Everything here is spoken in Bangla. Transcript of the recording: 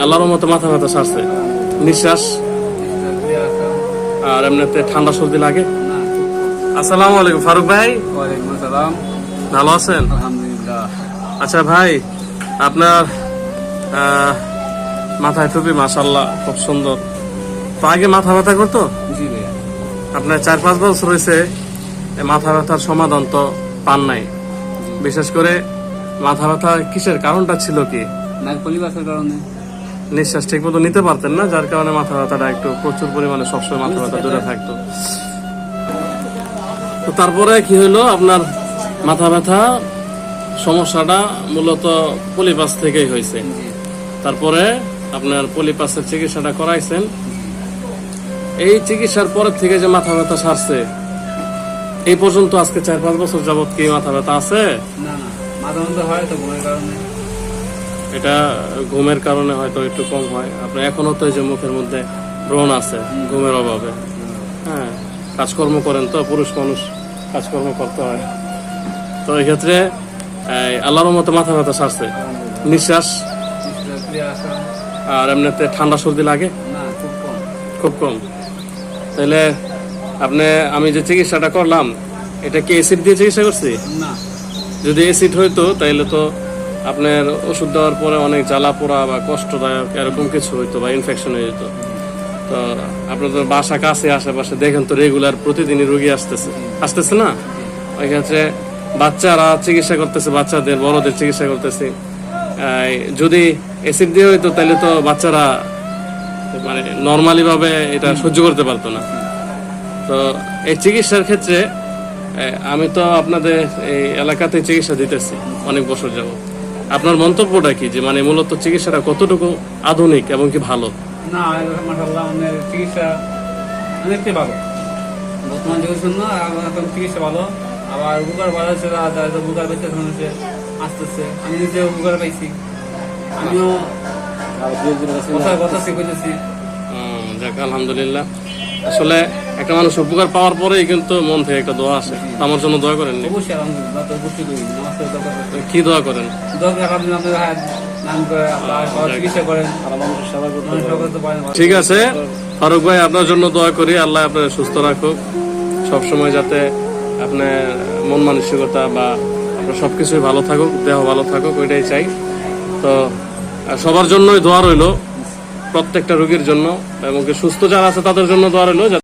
আল্লাহর মতো মাথা ব্যথা সারছে, নিঃশ্বাস আর এমনিতে ঠান্ডা সর্দি লাগে। আসসালামু আলাইকুম ফারুক ভাই। ওয়ালাইকুম আসসালাম। ভালো আছেন? আলহামদুলিল্লাহ। আচ্ছা ভাই, আপনার মাথায় টুপি মাশাআল্লাহ খুব সুন্দর। তো আগে মাথা ব্যথা করতো? জি ভাইয়া। আপনার 4-5 বছর হয়েছে মাথা ব্যথার সমাধান তো পান নাই। বিশেষ করে মাথা ব্যথা কিসের কারণটা ছিল কি? নাক পলিবাসের কারণে। নিঃশ্বাস ঠিক মতো নিতে পারতেন না, যার কারণে মাথা ব্যথাটা একটু প্রচুর পরিমাণে সবসময় মাথা ব্যথা দূরে থাকতো। তো তারপরে কি হইলো, আপনার মাথা ব্যথা সমস্যাটা মূলত পলিপাস থেকেই হয়েছে। তারপরে আপনার পলিপাসের চিকিৎসাটা করাইছেন। এই চিকিৎসার পরের থেকে যে মাথা ব্যথা সারছে এই পর্যন্ত আজকে 4-5 বছর যাবত কি মাথা ব্যথা আছে? না না, মাথা ব্যথা হয় তো ঘুমের কারণে। এটা ঘুমের কারণে হয়তো একটু কম হয়। আপনার এখনো তো এই যে মুখের মধ্যে ব্রণ আছে ঘুমের অভাবে। হ্যাঁ, কাজকর্ম করেন তো, পুরুষ মানুষ কাজকর্ম করতে হয়। তো এই ক্ষেত্রে আল্লাহর মতো মাথা ব্যথা সারছে, নিঃশ্বাস আর এমনিতে ঠান্ডা সর্দি লাগে না, খুব কম। খুব কম। তাহলে আমি যে চিকিৎসাটা করলাম এটা কি অ্যাসিড দিয়ে চিকিৎসা করছি? না, যদি অ্যাসিড হইতো তাহলে তো আপনার ওষুধ দেওয়ার পরে অনেক জ্বালা পোড়া বা কষ্টদায়ক এরকম কিছু হইতো বা ইনফেকশন হয়ে যেত। তো আপনাদের বাসা কাছে আশেপাশে দেখেন তো রেগুলার প্রতিদিনই রোগী আসতেছে না? ওই ক্ষেত্রে বাচ্চারা চিকিৎসা করতেছে, বাচ্চাদের বড়দের চিকিৎসা করতেছে। যদি অ্যাসিড দিয়ে হইতো তাহলে তো বাচ্চারা মানে নর্মালি ভাবে এটা সহ্য করতে পারতো না। তো এই চিকিৎসার ক্ষেত্রে আমি তো আপনাদের এই এলাকাতে চিকিৎসা দিতেছি অনেক বছর যাবত। আপনার মন্তব্যটা কি, যে মানে মূলত চিকিৎসাটা কতটুকু আধুনিক এবং কি ভালো? না, মাশাআল্লাহ, আমাদের চিকিৎসা অনেকটাই ভালো। বর্তমান যুগের জন্য এখন চিকিৎসা ভালো। আবার উপকার ভালো হচ্ছে, উপকার পেতে হচ্ছে আসতেছে। আমি নিজে উপকার পাইছি, আমিও কথা শিখেছি। যাক আলহামদুলিল্লাহ। আসলে একটা মানুষ উপকার পাওয়ার পরেই কিন্তু মন থেকে একটা দোয়া আসে। আমার জন্য দোয়া করেন? অবশ্যই আলহামদুলিল্লাহ, তো অবশ্যই করি। নমস্কার, দোয়া করেন। কি দোয়া করেন? ঠিক আছে ফারুক ভাই, আপনার জন্য দোয়া করি, আল্লাহ আপনার সুস্থ রাখুক সবসময়, যাতে আপনার মন মানসিকতা বা আপনার সবকিছুই ভালো থাকুক, দেহ ভালো থাকুক, ওইটাই চাই। তো সবার জন্যই দোয়া রইলো, প্রত্যেকটা রোগীর জন্য এবং সুস্থ যারা আছে তাদের জন্য দোয়া রইলো।